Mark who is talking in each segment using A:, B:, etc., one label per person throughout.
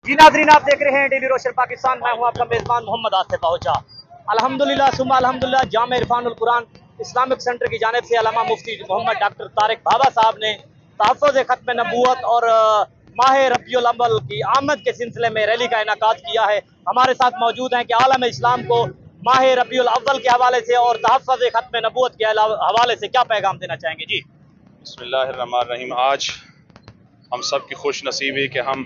A: जी नाज़रीन, आप देख रहे हैं डेली रोशन पाकिस्तान। मैं हूं आपका मेज़बान मोहम्मद आसिफ पहुंचा। अल्हम्दुलिल्लाह सुम्मा अल्हम्दुलिल्लाह, जामे इरफानुल कुरान इस्लामिक सेंटर की जानिब से अल्लामा मुफ्ती मोहम्मद डॉक्टर तारिक बाबा साहब ने तहफ़्फ़ुज़ ख़त्म नबूवत और माह रबीउल अव्वल की आमद के सिलसिले में रैली का इनेकाद किया है। हमारे साथ मौजूद हैं कि आलम इस्लाम को माह रबीउल अव्वल के हवाले से और तहफ़्फ़ुज़ ख़त्म नबूवत के हवाले से क्या पैगाम देना चाहेंगे। जी
B: बिस्मिल्लाहिर्रहमानिर्रहीम। आज हम सब की खुश नसीबी कि हम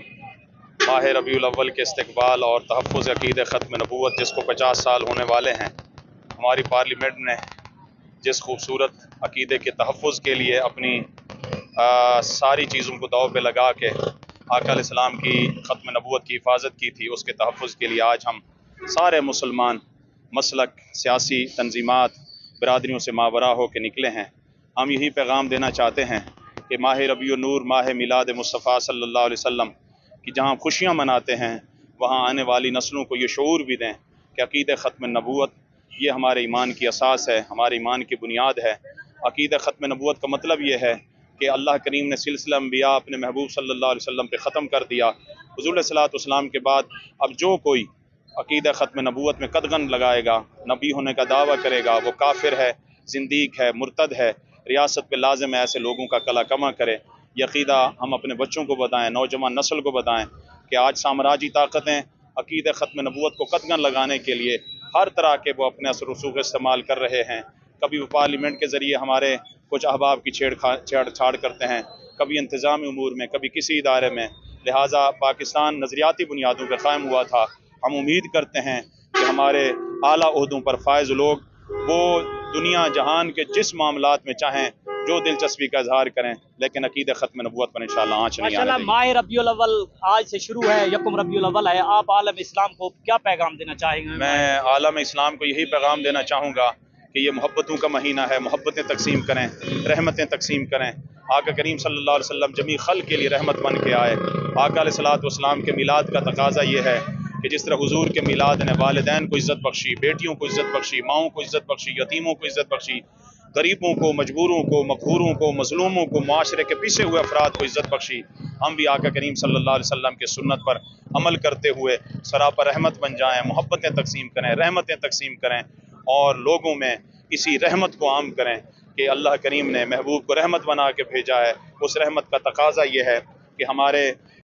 B: माह रबीउल अव्वल के इस्तकबाल और तहफ़्फ़ुज़ अक़ीद ख़त्म नबूवत जिसको 50 साल होने वाले हैं, हमारी पार्लियामेंट ने जिस खूबसूरत अक़ीदे के तहफ़्फ़ुज़ के लिए अपनी सारी चीज़ों को दाव पे लगा के आका अलैहिस्सलाम की ख़त्म नबूवत की हिफाजत की थी, उसके तहफ़्फ़ुज़ के लिए आज हम सारे मुसलमान मसलक, सियासी तंजीमात, बरादरियों से मावरा हो के निकले हैं। हम यही पैगाम देना चाहते हैं कि माह रबीउन नूर, माह मिलाद मुस्तफ़ा सल्लल्लाहु अलैहि वसल्लम कि जहाँ खुशियाँ मनाते हैं, वहाँ आने वाली नस्लों को ये शऊर भी दें कि अक़ीद ख़त्म नबूवत ये हमारे ईमान की असास है, हमारे ईमान की बुनियाद है। अक़ीद ख़त्म नबूवत का मतलब ये है कि अल्लाह करीम ने सिलसिला अंबिया अपने महबूब सल्लल्लाहु अलैहि वसल्लम पे ख़त्म कर दिया। हुज़ूर सल्लल्लाहु अलैहि वसल्लम के बाद अब जो कोई अक़ीद ख़त्म नबूवत में कदगन लगाएगा, नबी होने का दावा करेगा, वो काफिर है, ज़िंदीक है, मुर्तद है, रियासत पे लाजिम है ऐसे लोगों का कला कमा करे। ये अक़ीदा हम अपने बच्चों को बताएं, नौजवान नस्ल को बताएं कि आज साम्राज्यी ताकतें अक़ीद ख़त्म नबूवत को कदगन लगाने के लिए हर तरह के वो अपने असर रसूख इस्तेमाल कर रहे हैं। कभी वो पार्लियामेंट के ज़रिए हमारे कुछ अहबाब की छेड़छाड़ करते हैं, कभी इंतज़ामी उमूर में, कभी किसी इदारे में। लिहाजा पाकिस्तान नज़रियाती बुनियादों पर क़ायम हुआ था। हम उम्मीद करते हैं कि हमारे आला ओहदों पर फायज़ लोग वो दुनिया जहान के जिस मामलात में चाहें जो दिलचस्पी का इजहार करें, लेकिन अक़ीद ख़त्म नबूवत पर इंशाअल्लाह आँच नहीं आने देंगे।
A: माह रबीउल अव्वल आज से शुरू है, यकुम रबीउल अव्वल है। आप आलम इस्लाम को क्या पैगाम देना चाहेंगे?
B: मैं आलम इस्लाम को यही पैगाम देना चाहूँगा कि ये मोहब्बतों का महीना है, मोहब्बतें तकसीम करें, रहमतें तकसीम करें। आका करीम सल्लल्लाहु अलैहि वसल्लम जमी खल के लिए रहमत बन के आए। आका अलैहिस्सलातु वस्सलाम के मिलाद का तकाजा ये है कि जिस तरह हुजूर के मिलाद ने वालिदैन को इज़्ज़त बख्शी, बेटियों को इज़्ज़त बख्शी, माओं को इज़्ज़त बख्शी, यतीमों को इज़्ज़त बख्शी, गरीबों को, मजबूरों को, मक़हूरों को, मज़लूमों को, माशरे के पीछे हुए अफराद को इज़्ज़त बख्शी, हम भी आका करीम सल्लल्लाहु अलैहि वसल्लम के सुन्नत पर अमल करते हुए सरापा रहमत बन जाएं, मोहब्बतें तकसीम करें, रहमतें तकसीम करें और लोगों में इसी रहमत को आम करें कि अल्लाह करीम ने महबूब को रहमत बना के भेजा है। उस रहमत का तकाजा ये है कि हमारे